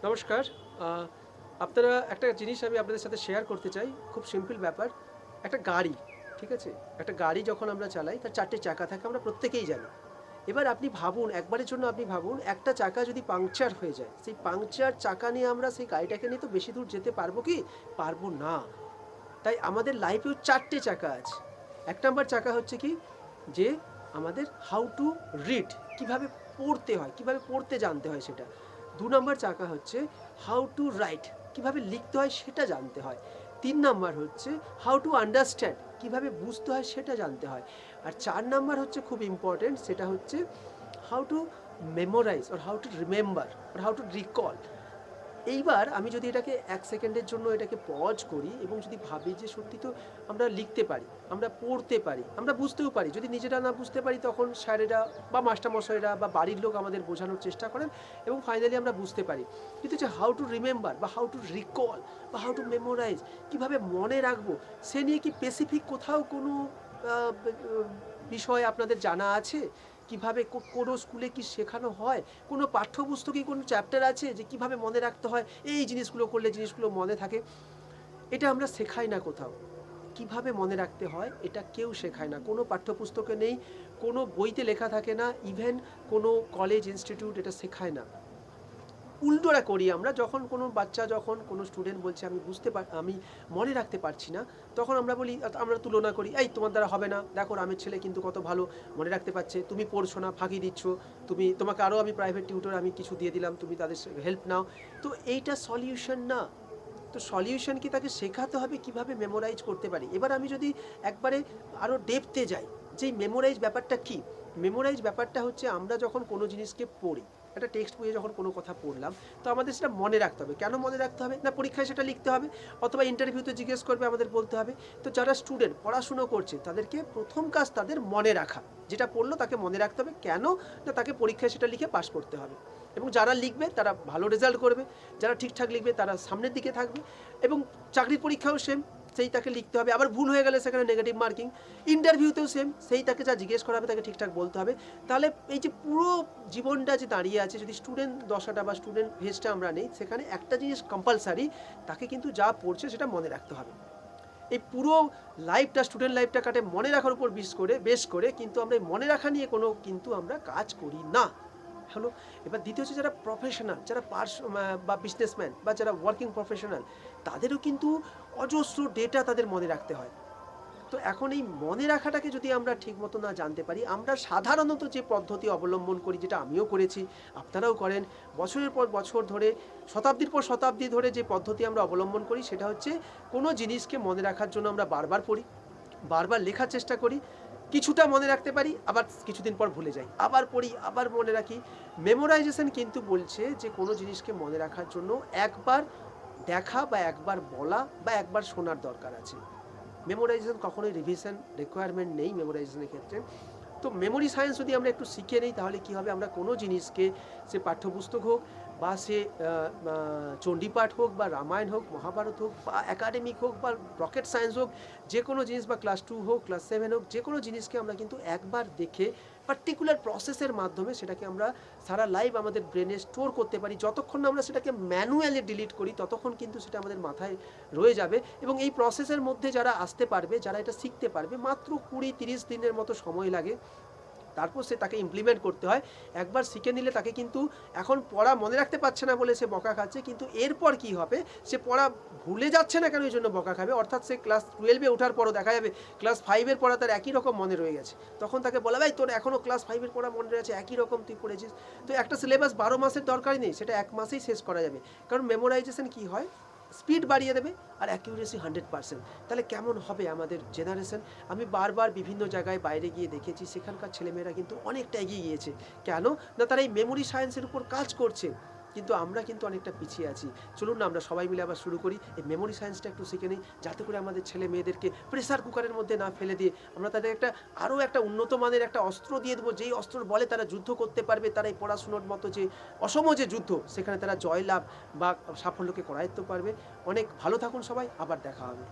নমস্কার। আ আপনারা একটা জিনিস আমি আপনাদের সাথে শেয়ার করতে চাই। খুব সিম্পল ব্যাপার। একটা গাড়ি, ঠিক আছে? একটা গাড়ি যখন আমরা চালাই তার ৪ টে চাকা থাকে আমরা প্রত্যেকেই জানি। এবার আপনি ভাবুন, একবারের জন্য আপনি ভাবুন একটা চাকা যদি পাংচার হয়ে যায়, সেই পাংচার চাকা নিয়ে আমরা সেই গাড়িটাকে নিয়ে তো বেশি দূর যেতে পারবো কি? পারবো না। তাই আমাদের লাইফেও ৪ টে চাকা আছে। ১ নাম্বার চাকা হচ্ছে কি? যে আমাদের হাউ টু রিড, কিভাবে পড়তে হয়, কিভাবে পড়তে জানতে হয় সেটা। ২ নাম্বার চাকা হচ্ছে হাউ টু রাইট, কিভাবে লিখতে হয় সেটা জানতে হয়। ৩ নাম্বার হচ্ছে হাউ টু আন্ডারস্ট্যান্ড, কিভাবে বুঝতে হয় সেটা জানতে হয়। আর ৪ নাম্বার হচ্ছে খুব ইম্পর্টেন্ট, সেটা হচ্ছে how to memorise or how to remember or how to recall. এইবার আমি যদি এটাকে ১ সেকেন্ডের জন্য এটাকে পজ করি এবং যদি ভাবি যে সত্যি তো আমরা লিখতে পারি, আমরা পড়তে পারি, আমরা বুঝতেও পারি। যদি নিজেরা না বুঝতে পারি তখন স্যারেরা বা মাস্টারমশাইরা বা বাড়ির লোক আমাদের বোঝানোর চেষ্টা করেন এবং ফাইনালি আমরা বুঝতে পারি। কিন্তু যে হাউ টু রিমেম্বার বা হাউ টু রিকল বা হাউ টু মেমোরাইজ, কীভাবে মনে রাখবো, সে নিয়ে কি স্পেসিফিক কোথাও কোনো আ বে বিষয় আপনাদের জানা আছে? কিভাবে কোনো স্কুলে কি শেখানো হয়? কোনো পাঠ্যপুস্তকে কোনো চ্যাপ্টার আছে যে কিভাবে মনে রাখতে হয়? এই জিনিসগুলো করলে জিনিসগুলো মনে থাকে। এটা আমরা শেখাই না কোথাও। কিভাবে মনে রাখতে হয় এটা কেউ শেখায় না। কোনো পাঠ্যপুস্তকে নেই, কোনো বইতে লেখা থাকে না, ইভেন কোনো কলেজ ইনস্টিটিউট এটা শেখায় না। উল্টোটা করি আমরা, যখন কোনো বাচ্চা, যখন কোনো স্টুডেন্ট বলছে আমি মনে রাখতে পারছি না, তখন আমরা বলি, আমরা তুলনা করি, এই তোমার দ্বারা হবে না, দেখো রামের ছেলে কিন্তু কত ভালো মনে রাখতে পারছে, তুমি পড়ছো না, ফাঁকি দিচ্ছ, তোমাকে আরও আমি প্রাইভেট টিউটর আমি কিছু দিয়ে দিলাম, তুমি তাদের হেল্প নাও। তো এইটা সলিউশন না। তো সলিউশন কি, তাকে শেখাতে হবে কিভাবে মেমোরাইজ করতে পারি। এবার আমি যদি একবারে আরও ডেপথে যাই, যে মেমোরাইজ ব্যাপারটা কি? মেমোরাইজ ব্যাপারটা হচ্ছে আমরা যখন কোনো জিনিসকে পড়ি, একটা টেক্সট বইয়ে যখন কোনো কথা পড়লাম, তো আমাদের সেটা মনে রাখতে হবে। কেন মনে রাখতে হবে? না পরীক্ষায় সেটা লিখতে হবে, অথবা ইন্টারভিউতে জিজ্ঞেস করবে, আমাদের বলতে হবে। তো যারা স্টুডেন্ট পড়াশুনো করছে তাদেরকে প্রথম কাজ তাদের মনে রাখা। যেটা পড়লো তাকে মনে রাখতে হবে। কেন? না তাকে পরীক্ষায় সেটা লিখে পাস করতে হবে। এবং যারা লিখবে তারা ভালো রেজাল্ট করবে, যারা ঠিকঠাক লিখবে তারা সামনের দিকে থাকবে। এবং চাকরির পরীক্ষাও সেম, সেই তাকে লিখতে হবে। আবার ভুল হয়ে গেলে সেখানে নেগেটিভ মার্কিং। ইন্টারভিউতেও সেম, সেই তাকে যা জিজ্ঞেস করা হবে তাকে ঠিকঠাক বলতে হবে। তাহলে এই যে পুরো জীবনটা যে দাঁড়িয়ে আছে, যদি স্টুডেন্ট দশাটা বা স্টুডেন্ট ফেজটা আমরা নেই, সেখানে একটা জিনিস কম্পালসারি, তাকে কিন্তু যা পড়ছে সেটা মনে রাখতে হবে। এই পুরো লাইফটা, স্টুডেন্ট লাইফটা কাটে মনে রাখার উপর বেশ করে, কিন্তু আমরা এই মনে রাখা নিয়ে কোনো কিন্তু আমরা কাজ করি না। হলো। এবার দ্বিতীয় হচ্ছে যারা প্রফেশনাল, যারা বা বিজনেসম্যান বা যারা ওয়ার্কিং প্রফেশনাল, তাদেরও কিন্তু অজস্র ডেটা তাদের মনে রাখতে হয়। তো এখন এই মনে রাখাটাকে যদি আমরা ঠিকমতো না জানতে পারি, আমরা সাধারণত যে পদ্ধতি অবলম্বন করি, যেটা আমিও করেছি, আপনারাও করেন, বছরের পর বছর ধরে, শতাব্দীর পর শতাব্দী ধরে যে পদ্ধতি আমরা অবলম্বন করি, সেটা হচ্ছে কোনো জিনিসকে মনে রাখার জন্য আমরা বারবার পড়ি, বারবার লেখার চেষ্টা করি, কিছুটা মনে রাখতে পারি, আবার কিছুদিন পর ভুলে যাই, আবার পড়ি, আবার মনে রাখি। মেমোরাইজেশন কিন্তু বলছে যে কোনো জিনিসকে মনে রাখার জন্য একবার দেখা বা একবার বলা বা একবার শোনার দরকার আছে। মেমোরাইজেশন কখনোই রিভিশন রিকোয়ারমেন্ট নেই মেমোরাইজেশনের ক্ষেত্রে। তো মেমোরি সায়েন্স যদি আমরা একটু শিখে নিই, তাহলে কি হবে, আমরা কোনো জিনিসকে, সে পাঠ্যপুস্তক হোক বা সে চণ্ডীপাঠ হোক বা রামায়ণ হোক, মহাভারত হোক বা একাডেমিক হোক বা রকেট সায়েন্স হোক, যে কোনো জিনিস, বা ক্লাস 2 হোক, ক্লাস 7 হোক, যে কোনো জিনিসকে আমরা কিন্তু একবার দেখে পার্টিকুলার প্রসেসের মাধ্যমে সেটাকে আমরা সারা লাইফ আমাদের ব্রেনে স্টোর করতে পারি। যতক্ষণ না আমরা সেটাকে ম্যানুয়ালি ডিলিট করি, ততক্ষণ কিন্তু সেটা আমাদের মাথায় রয়ে যাবে। এবং এই প্রসেসের মধ্যে যারা আসতে পারবে, যারা এটা শিখতে পারবে, মাত্র 20-30 দিনের মতো সময় লাগে। তারপর সে তাকে ইমপ্লিমেন্ট করতে হয়। একবার শিখে নিলে তাকে কিন্তু, এখন পড়া মনে রাখতে পারছে না বলে সে বকা খাচ্ছে, কিন্তু এরপর কি হবে, সে পড়া ভুলে যাচ্ছে না কেন, এই জন্য বকা খাবে। অর্থাৎ সে ক্লাস 12-এ ওঠার পরও দেখা যাবে ক্লাস 5-এর পড়া তার একই রকম মনে রয়ে গেছে। তখন তাকে বলা, ভাই তোর এখনও ক্লাস 5-এর পড়া মনে রয়েছে, একই রকম তুই পড়েছিস। তো একটা সিলেবাস 12 মাসের দরকারই নেই, সেটা 1 মাসেই শেষ করা যাবে। কারণ মেমোরাইজেশন কি হয়, স্পিড বাড়িয়ে দেবে আর অ্যাকিউরেসি 100%। তাহলে কেমন হবে আমাদের জেনারেশন? আমি বারবার বিভিন্ন জায়গায় বাইরে গিয়ে দেখেছি, সেখানকার ছেলেমেয়েরা কিন্তু অনেকটা এগিয়ে গিয়েছে। কেন? না তারা এই মেমোরি সায়েন্সের উপর কাজ করছে। কিন্তু আমরা কিন্তু অনেকটা পিছিয়ে আছি। চলুন না আমরা সবাই মিলে আবার শুরু করি, এই মেমোরি সায়েন্সটা একটু শিখে নিই, যাতে করে আমাদের ছেলে মেয়েদেরকে প্রেসার কুকারের মধ্যে না ফেলে দিয়ে আমরা তাদের আরও একটা উন্নত মানের একটা অস্ত্র দিয়ে দেবো, যেই অস্ত্রর বলে তারা যুদ্ধ করতে পারবে। তারা এই পড়াশুনোর মতো যে অসম যে যুদ্ধ, সেখানে তারা জয়লাভ বা সাফল্যকে করায়ত্ত পারবে। অনেক ভালো থাকুন সবাই, আবার দেখা হবে।